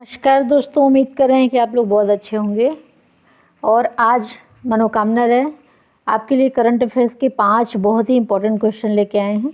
नमस्कार दोस्तों, उम्मीद कर रहे हैं कि आप लोग बहुत अच्छे होंगे। और आज मनोकामना रहे आपके लिए करंट अफेयर्स के 5 बहुत ही इंपॉर्टेंट क्वेश्चन लेके आए हैं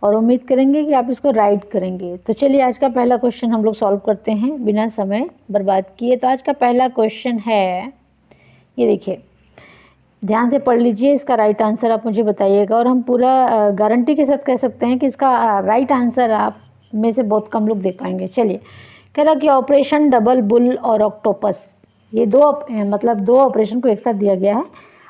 और उम्मीद करेंगे कि आप इसको राइट करेंगे। तो चलिए आज का पहला क्वेश्चन हम लोग सॉल्व करते हैं बिना समय बर्बाद किए। तो आज का पहला क्वेश्चन है, ये देखिए, ध्यान से पढ़ लीजिए, इसका राइट आंसर आप मुझे बताइएगा। और हम पूरा गारंटी के साथ कह सकते हैं कि इसका राइट आंसर आप में से बहुत कम लोग दे पाएंगे। चलिए, कह रहा कि ऑपरेशन डबल बुल और ऑक्टोपस, ये दो ऑपरेशन को एक साथ दिया गया है।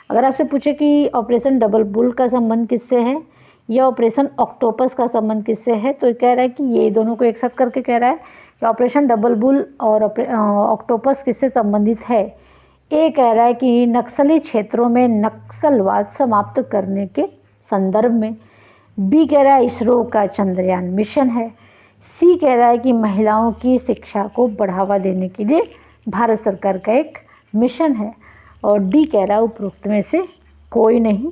अगर आपसे पूछे कि ऑपरेशन डबल बुल का संबंध किससे है या ऑपरेशन ऑक्टोपस का संबंध किससे है, तो कह रहा है कि ये दोनों को एक साथ करके कह रहा है कि ऑपरेशन डबल बुल और ऑक्टोपस किससे संबंधित है। ए कह रहा है कि नक्सली क्षेत्रों में नक्सलवाद समाप्त करने के संदर्भ में। बी कह रहा है इसरो का चंद्रयान मिशन है। सी कह रहा है कि महिलाओं की शिक्षा को बढ़ावा देने के लिए भारत सरकार का एक मिशन है। और डी कह रहा है उपरोक्त में से कोई नहीं।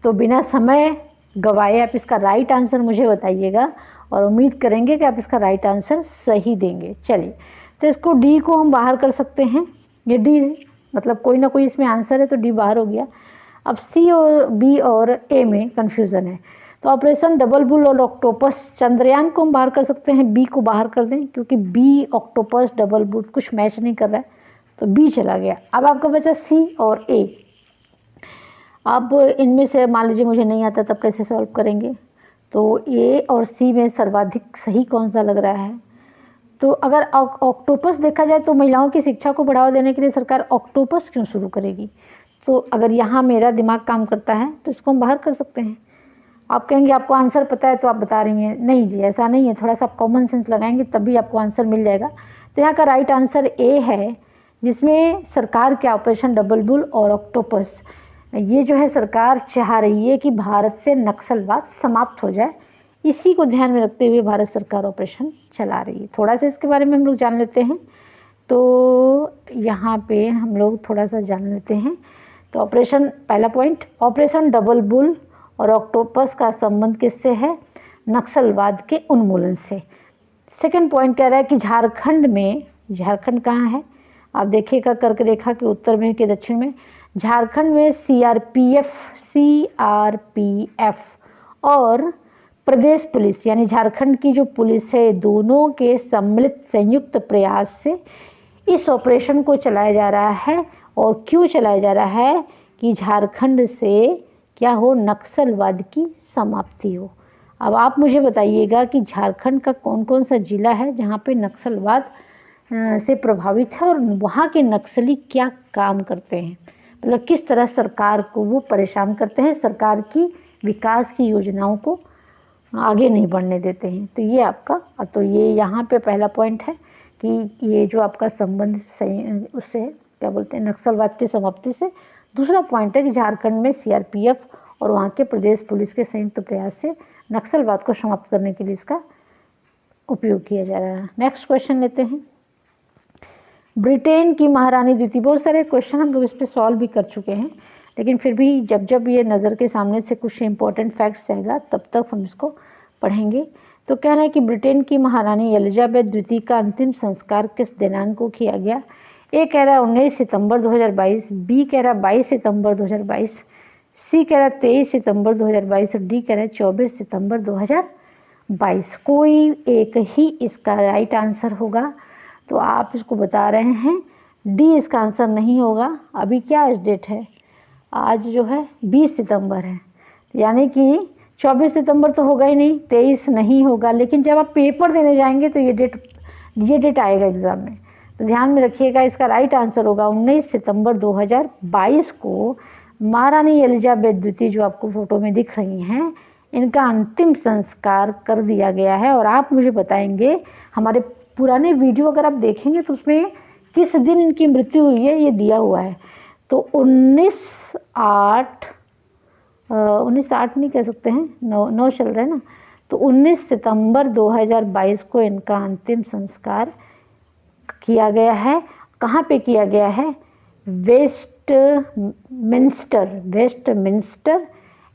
तो बिना समय गवाए आप इसका राइट आंसर मुझे बताइएगा और उम्मीद करेंगे कि आप इसका राइट आंसर सही देंगे। चलिए, तो इसको डी को हम बाहर कर सकते हैं। ये डी मतलब कोई ना कोई इसमें आंसर है, तो डी बाहर हो गया। अब सी और बी और ए में कन्फ्यूज़न है। तो ऑपरेशन डबल बुल और ऑक्टोपस, चंद्रयान को हम बाहर कर सकते हैं, बी को बाहर कर दें, क्योंकि बी ऑक्टोपस डबल बुल कुछ मैच नहीं कर रहा है, तो बी चला गया। अब आपका बचा सी और ए। अब इनमें से मान लीजिए मुझे नहीं आता, तब कैसे सॉल्व करेंगे। तो ए और सी में सर्वाधिक सही कौन सा लग रहा है। तो अगर ऑक्टोपस देखा जाए तो महिलाओं की शिक्षा को बढ़ावा देने के लिए सरकार ऑक्टोपस क्यों शुरू करेगी। तो अगर यहाँ मेरा दिमाग काम करता है तो इसको हम बाहर कर सकते हैं। आप कहेंगे आपको आंसर पता है तो आप बता रही हैं, नहीं जी ऐसा नहीं है, थोड़ा सा कॉमन सेंस लगाएंगे तभी आपको आंसर मिल जाएगा। तो यहाँ का राइट आंसर ए है, जिसमें सरकार के ऑपरेशन डबल बुल और ऑक्टोपस, ये जो है सरकार चाह रही है कि भारत से नक्सलवाद समाप्त हो जाए। इसी को ध्यान में रखते हुए भारत सरकार ऑपरेशन चला रही है। थोड़ा सा इसके बारे में हम लोग जान लेते हैं। तो यहाँ पे हम लोग थोड़ा सा जान लेते हैं। तो ऑपरेशन, पहला पॉइंट, ऑपरेशन डबल बुल और ऑक्टोपस का संबंध किससे है, नक्सलवाद के उन्मूलन से। सेकंड पॉइंट कह रहा है कि झारखंड में, झारखंड कहाँ है आप देखिएगा कर्क रेखा के उत्तर में कि दक्षिण में, झारखंड में सीआरपीएफ और प्रदेश पुलिस यानी झारखंड की जो पुलिस है, दोनों के सम्मिलित संयुक्त प्रयास से इस ऑपरेशन को चलाया जा रहा है। और क्यों चलाया जा रहा है कि झारखंड से क्या हो, नक्सलवाद की समाप्ति हो। अब आप मुझे बताइएगा कि झारखंड का कौन कौन सा जिला है जहाँ पे नक्सलवाद से प्रभावित है और वहाँ के नक्सली क्या काम करते हैं, मतलब किस तरह सरकार को वो परेशान करते हैं, सरकार की विकास की योजनाओं को आगे नहीं बढ़ने देते हैं। तो ये आपका, तो ये यहाँ पे पहला पॉइंट है कि ये जो आपका संबंध उससे क्या बोलते हैं, नक्सलवाद की समाप्ति से। दूसरा पॉइंट है कि झारखंड में सीआरपीएफ और वहाँ के प्रदेश पुलिस के संयुक्त प्रयास से नक्सलवाद को समाप्त करने के लिए इसका उपयोग किया जा रहा है। नेक्स्ट क्वेश्चन लेते हैं। ब्रिटेन की महारानी द्वितीय, बहुत सारे क्वेश्चन हम लोग इस पर सॉल्व भी कर चुके हैं, लेकिन फिर भी जब जब ये नज़र के सामने से कुछ इंपॉर्टेंट फैक्ट्स आएगा तब तक हम इसको पढ़ेंगे। तो कह रहा है कि ब्रिटेन की महारानी एलिजाबेथ द्वितीय का अंतिम संस्कार किस दिनांक को किया गया। ए कह रहा है 19 सितंबर 2022, बी कह रहा है 22 सितंबर 2022, सी कह रहा है 23 सितंबर 2022 और डी कह रहा है 24 सितंबर 2022। कोई एक ही इसका राइट आंसर होगा। तो आप इसको बता रहे हैं डी इसका आंसर नहीं होगा। अभी क्या डेट है, आज जो है 20 सितंबर है, यानी कि 24 सितंबर तो होगा ही नहीं, 23 नहीं होगा। लेकिन जब आप पेपर देने जाएंगे तो ये डेट आएगा एग्ज़ाम में, तो ध्यान में रखिएगा। इसका राइट आंसर होगा 19 सितंबर 2022 को महारानी एलिजाबेथ द्वितीय, जो आपको फ़ोटो में दिख रही हैं, इनका अंतिम संस्कार कर दिया गया है। और आप मुझे बताएंगे, हमारे पुराने वीडियो अगर आप देखेंगे तो उसमें किस दिन इनकी मृत्यु हुई है ये दिया हुआ है। तो 19/8 नहीं कह सकते हैं, 9 चल रहा है ना, तो 19 सितंबर 2022 को इनका अंतिम संस्कार किया गया है। कहाँ पे किया गया है, वेस्टमिंस्टर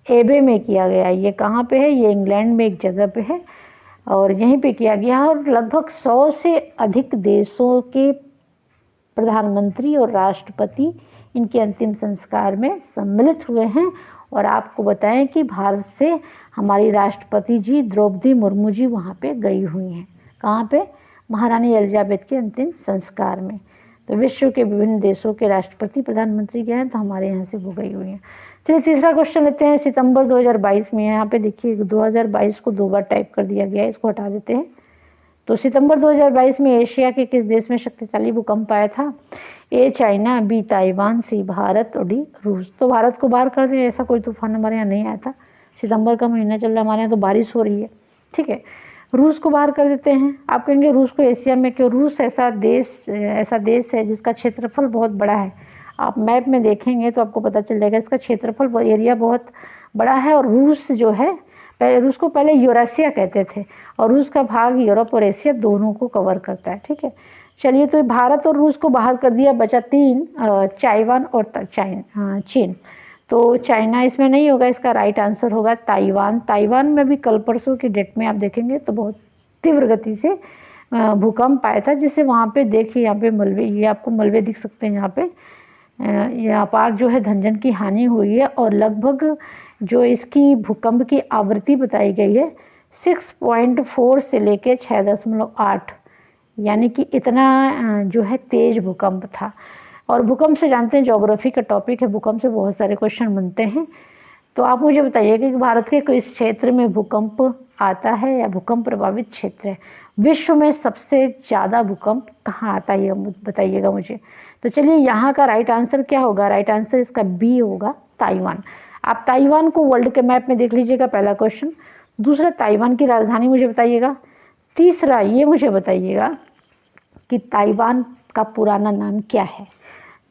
एबे में किया गया है। ये कहाँ पे है, ये इंग्लैंड में एक जगह पे है। और यहीं पे किया गया और लगभग 100 से अधिक देशों के प्रधानमंत्री और राष्ट्रपति इनके अंतिम संस्कार में सम्मिलित हुए हैं। और आपको बताएं कि भारत से हमारी राष्ट्रपति जी द्रौपदी मुर्मू जी वहाँ पे गई हुई हैं। कहाँ पे? महारानी एलिजाबेथ के अंतिम संस्कार में। तो विश्व के विभिन्न देशों के राष्ट्रपति प्रधानमंत्री गए हैं, तो हमारे यहाँ से वो गई हुई हैं। चलिए तीसरा क्वेश्चन लेते हैं। सितंबर 2022 में, यहाँ पे देखिए 2022 को 2 बार टाइप कर दिया गया है, इसको हटा देते हैं। तो सितंबर 2022 में एशिया के किस देश में शक्तिशाली भूकंप आया था? ए चाइना, बी ताइवान, सी भारत और डी रूस। तो भारत को बाहर कर दिया, ऐसा कोई तूफान हमारे यहाँ नहीं आया था। सितंबर का महीना चल रहा है, हमारे यहाँ तो बारिश हो रही है, ठीक है। रूस को बाहर कर देते हैं। आप कहेंगे रूस को एशिया में क्यों? रूस ऐसा देश है जिसका क्षेत्रफल बहुत बड़ा है। आप मैप में देखेंगे तो आपको पता चल जाएगा, इसका क्षेत्रफल एरिया बहुत बड़ा है। और रूस जो है, रूस को पहले यूरेशिया कहते थे, और रूस का भाग यूरोप और एशिया दोनों को कवर करता है, ठीक है। चलिए, तो भारत और रूस को बाहर कर दिया, बचा 3, ताइवान और चीन। तो चाइना इसमें नहीं होगा, इसका राइट आंसर होगा ताइवान। ताइवान में भी कल परसों की डेट में आप देखेंगे तो बहुत तीव्र गति से भूकंप आया था, जिससे वहाँ पे देखिए, यहाँ पे मलबे, ये आपको मलबे दिख सकते हैं, यहाँ पे यहाँ पर जो है धन की हानि हुई है। और लगभग जो इसकी भूकंप की आवृत्ति बताई गई है 6.4 से लेके 6.8, यानी कि इतना जो है तेज भूकंप था। और भूकंप से जानते हैं ज्योग्राफी का टॉपिक है, भूकंप से बहुत सारे क्वेश्चन बनते हैं। तो आप मुझे बताइए कि भारत के किस क्षेत्र में भूकंप आता है या भूकंप प्रभावित क्षेत्र है? विश्व में सबसे ज़्यादा भूकंप कहाँ आता है, ये बताइएगा मुझे। तो चलिए, यहाँ का राइट आंसर क्या होगा? राइट आंसर इसका बी होगा, ताइवान। आप ताइवान को वर्ल्ड के मैप में देख लीजिएगा, पहला क्वेश्चन। दूसरा, ताइवान की राजधानी मुझे बताइएगा। तीसरा, ये मुझे बताइएगा कि ताइवान का पुराना नाम क्या है।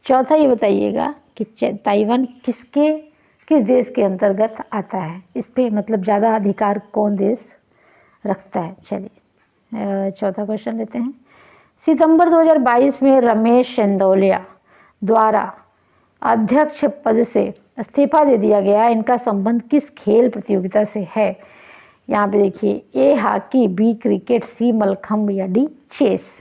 चौथा, ये बताइएगा कि ताइवान किस देश के अंतर्गत आता है, इस पे मतलब ज़्यादा अधिकार कौन देश रखता है। चलिए चौथा क्वेश्चन लेते हैं। सितंबर 2022 में रमेश चंदौलिया द्वारा अध्यक्ष पद से इस्तीफा दे दिया गया, इनका संबंध किस खेल प्रतियोगिता से है? यहाँ पे देखिए, ए हॉकी, बी क्रिकेट, सी मलखम्ब या डी चेस।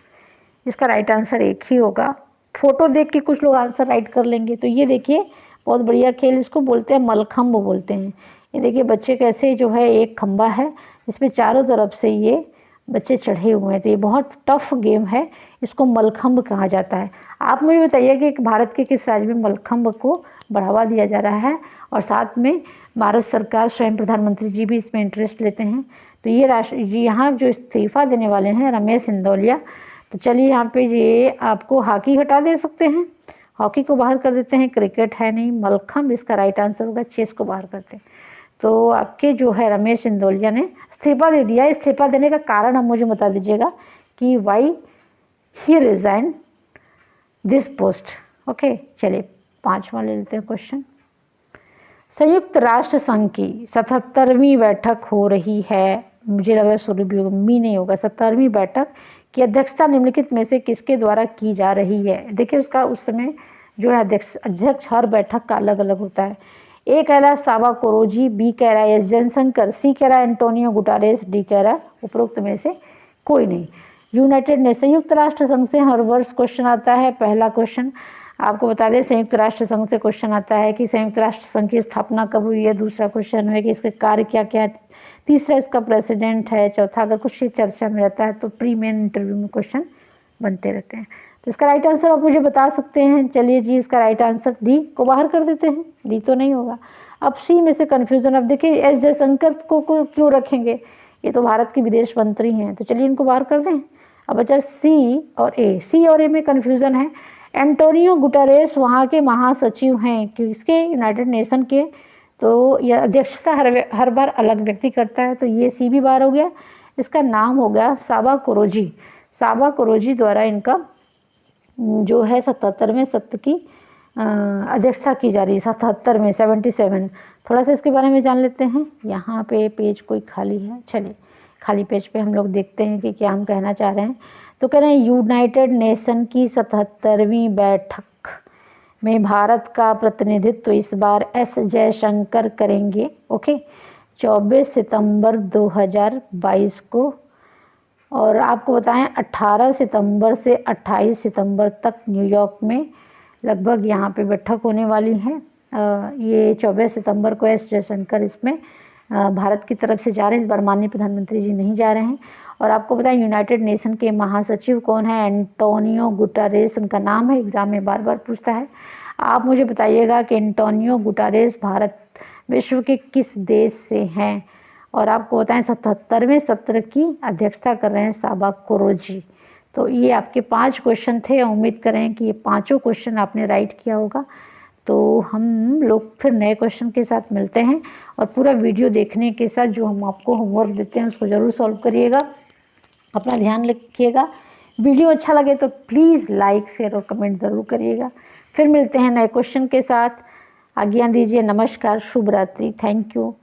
इसका राइट आंसर एक ही होगा। फोटो देख के कुछ लोग आंसर राइट कर लेंगे। तो ये देखिए, बहुत बढ़िया खेल, इसको बोलते हैं मलखम्ब बोलते हैं। ये देखिए बच्चे कैसे, जो है एक खंबा है, इसमें चारों तरफ से ये बच्चे चढ़े हुए हैं। तो ये बहुत टफ गेम है, इसको मलखम्ब कहा जाता है। आप मुझे बताइए कि भारत के किस राज्य में मलखम्ब को बढ़ावा दिया जा रहा है, और साथ में भारत सरकार, स्वयं प्रधानमंत्री जी भी इसमें इंटरेस्ट लेते हैं। तो ये यहाँ जो इस्तीफा देने वाले हैं रमेश चंदौलिया। तो चलिए, यहाँ पे ये आपको हॉकी हटा दे सकते हैं, हॉकी को बाहर कर देते हैं, क्रिकेट है नहीं, मलखम्ब इसका राइट आंसर होगा, चेस को बाहर करते हैं। तो आपके जो है रमेश चंदौलिया ने इस्तीफा दे दिया। इस्तीफा देने का कारण आप मुझे बता दीजिएगा कि why he resign this post. Okay, चलिए 5वां ले लेते हैं क्वेश्चन। संयुक्त राष्ट्र संघ की 77वीं बैठक हो रही है, मुझे लग रहा है शुरू भी होगा, मी नहीं होगा। 77वीं बैठक की अध्यक्षता निम्नलिखित में से किसके द्वारा की जा रही है? देखिए, उसका उस समय जो है अध्यक्ष हर बैठक का अलग अलग होता है। ए कह रहा है साबा कोरोजी, बी कह रहा है एस जयशंकर, सी कह रहा है एंटोनियो गुटारेस, डी कह रहा है उपरोक्त में से कोई नहीं। यूनाइटेड नेशन, संयुक्त राष्ट्र संघ से हर वर्ष क्वेश्चन आता है। पहला क्वेश्चन आपको बता दें, संयुक्त राष्ट्र संघ से क्वेश्चन आता है कि संयुक्त राष्ट्र संघ की स्थापना कब हुई है। दूसरा क्वेश्चन है कि इसके कार्य क्या क्या है। तीसरा, इसका प्रेसिडेंट है। चौथा, अगर कुछ चर्चा में रहता है तो प्री मेन इंटरव्यू में क्वेश्चन बनते रहते हैं। तो इसका राइट आंसर आप मुझे बता सकते हैं। चलिए जी, इसका राइट आंसर डी को बाहर कर देते हैं, डी तो नहीं होगा। अब सी में से कन्फ्यूजन, अब देखिए एस जयशंकर को क्यों रखेंगे, ये तो भारत के विदेश मंत्री हैं, तो चलिए इनको बाहर कर दें। अब बचा सी और ए। सी और ए में कन्फ्यूज़न है। एंटोनियो गुटारेस वहाँ के महासचिव हैं, किसके? यूनाइटेड नेशन के। तो यह अध्यक्षता हर बार अलग व्यक्ति करता है, तो ये सी भी बाहर हो गया। इसका नाम हो गया साबा कोरोजी। साबा कोरोजी द्वारा इनका जो है 77वें सत्र की अध्यक्षता की जा रही है। 77 में 77। थोड़ा सा इसके बारे में जान लेते हैं। यहाँ पे पेज कोई खाली है, चलिए खाली पेज पे हम लोग देखते हैं कि क्या हम कहना चाह रहे हैं। तो कह रहे हैं यूनाइटेड नेशन की 77वीं बैठक में भारत का प्रतिनिधित्व इस बार एस जयशंकर करेंगे। ओके, 24 सितंबर 2022 को और आपको बताएं 18 सितंबर से 28 सितंबर तक न्यूयॉर्क में लगभग यहाँ पे बैठक होने वाली है। ये 24 सितंबर को एस जयशंकर इसमें भारत की तरफ से जा रहे हैं। इस बार माननीय प्रधानमंत्री जी नहीं जा रहे हैं। और आपको बताएं यूनाइटेड नेशन के महासचिव कौन है? एंटोनियो गुटारेस उनका नाम है। एग्जाम में बार बार पूछता है। आप मुझे बताइएगा कि एंटोनियो गुटारेस भारत विश्व के किस देश से हैं? और आपको बताएं 77वें सत्र की अध्यक्षता कर रहे हैं साबा कोरोजी। तो ये आपके 5 क्वेश्चन थे। उम्मीद करें कि ये पाँचों क्वेश्चन आपने राइट किया होगा। तो हम लोग फिर नए क्वेश्चन के साथ मिलते हैं। और पूरा वीडियो देखने के साथ जो हम आपको होमवर्क देते हैं उसको ज़रूर सॉल्व करिएगा। अपना ध्यान रखिएगा। वीडियो अच्छा लगे तो प्लीज़ लाइक शेयर और कमेंट ज़रूर करिएगा। फिर मिलते हैं नए क्वेश्चन के साथ। आज्ञा दीजिए। नमस्कार, शुभ रात्रि। Thank you.